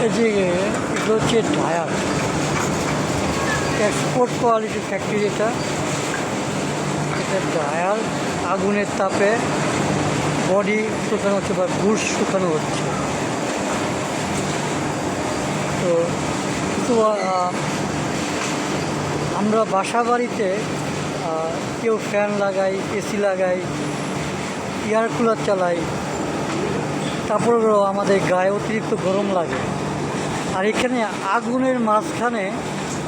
এই যে এগুলো হচ্ছে টায়ার, এক্সপোর্ট কোয়ালিটির ফ্যাক্টরি এটা টায়ার আগুনের তাপে বডি শুকানো হচ্ছে বা বুশ শুকানো হচ্ছে। তো কিন্তু আমরা বাসা বাড়িতে কেউ ফ্যান লাগাই, এসি লাগাই, এয়ার কুলার চালাই, তারপরেও আমাদের গায়ে অতিরিক্ত গরম লাগে। আর এখানে আগুনের মাঝখানে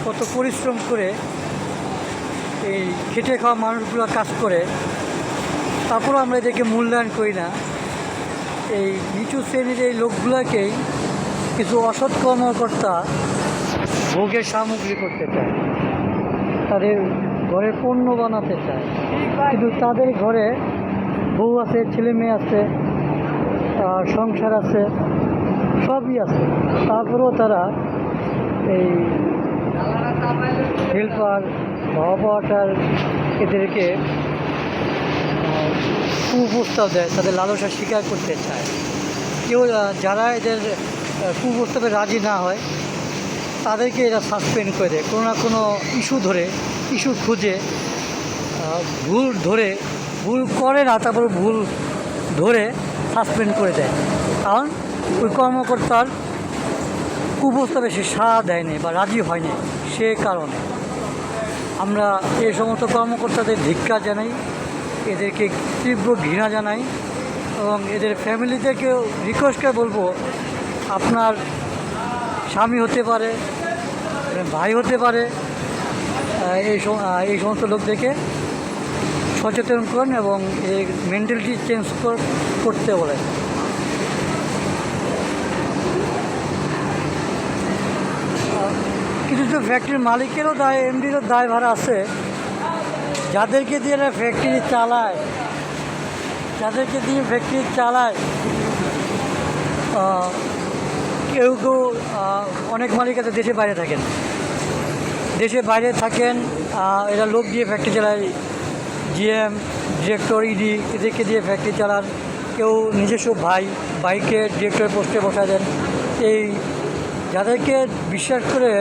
কত পরিশ্রম করে এই খেটে খাওয়া মানুষগুলো কাজ করে, তারপরও আমরা এদেরকে মূল্যায়ন করি না। এই নিচু শ্রেণীর এই লোকগুলোকেই কিছু অসৎ কর্মকর্তা ভোগের সামগ্রী করতে চায়, তাদের ঘরের পণ্য বানাতে চায়। কিন্তু তাদের ঘরে বউ আছে, ছেলে মেয়ে আছে, সংসার আছে, সবই আছে, তারপরেও তারা এই হেল্পার বাবা এদেরকে কুপ্রস্তাব দেয়, তাদের লালসা স্বীকার করতে চায়। কেউ যারা এদের কুপ্রস্তাবে রাজি না হয় তাদেরকে এরা সাসপেন্ড করে দেয়, কোনো না কোনো ইস্যু খুঁজে ভুল করে না, তারপর ভুল ধরে সাসপেন্ড করে দেয়। কারণ ওই কর্মকর্তার কুপ্রস্তাবে সে সাড়া দেয়নি বা রাজি হয়নি, সে কারণে আমরা এই সমস্ত কর্মকর্তাদের ধিক্কার জানাই, এদেরকে তীব্র ঘৃণা জানাই এবং এদের ফ্যামিলিদেরকেও রিকোয়েস্ট করে বলবো, আপনার স্বামী হতে পারে, ভাই হতে পারে, এই সমস্ত লোকদেরকে সচেতন করুন এবং এই মেন্টালিটি চেঞ্জ করতে বলে। কিছু কিছু ফ্যাক্টরির মালিকেরও দায়, এমডিরও দায়ভার আছে। যাদেরকে দিয়ে ফ্যাক্টরি চালায় কেউ অনেক মালিক আছে দেশের বাইরে থাকেন, এরা লোক দিয়ে ফ্যাক্টরি চালায়, জিএম, ডিরেক্টর, ইডি এদেরকে দিয়ে ফ্যাক্টরি চালান। কেউ নিজস্ব বাইকে ডিরেক্টর পোস্টে বসা দেন। এই যাদেরকে বিশ্বাস করে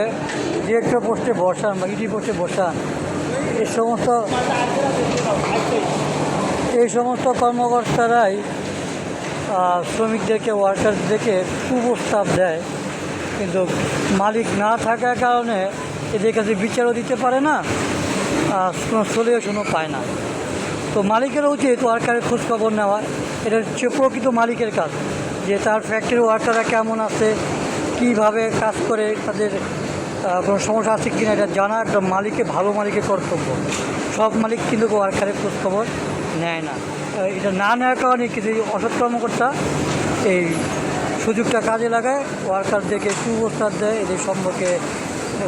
ডিরেক্টর পোস্টে বসান বা ইডি পোস্টে বসান, এই সমস্ত কর্মকর্তারাই শ্রমিকদেরকে, ওয়ার্কারদেরকে কুপ্রস্তাব দেয়। কিন্তু মালিক না থাকার কারণে এদের কাছে বিচারও দিতে পারে না, কোনো সলিউশনও পায় না। তো মালিকের উচিত ওয়ার্কারের খোঁজখবর নেওয়া। এটা হচ্ছে প্রকৃত মালিকের কাজ, যে তার ফ্যাক্টরির ওয়ার্কাররা কেমন আছে, কীভাবে কাজ করে, তাদের কোনো সমস্যা আছে কিনা এটা জানা একটা ভালো মালিকের কর্তব্য। সব মালিক কিন্তু ওয়ার্কারের খোঁজখবর নেয় না। এটা না নেওয়ার কারণে কিছু অসৎ কর্মকর্তা এই সুযোগটা কাজে লাগায়, ওয়ার্কারদেরকে কুপ্রস্তাব দেয়,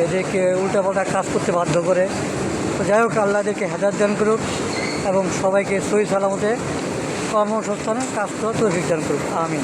এদেরকে উল্টাপাল্টা কাজ করতে বাধ্য করে। তো যাই হোক, আল্লাহ এদেরকে হেদায়েত দান করুক এবং সবাইকে সহি সালামতে কর্মসংস্থানে কাজ করার তৌফিক দান করুক। আমিন।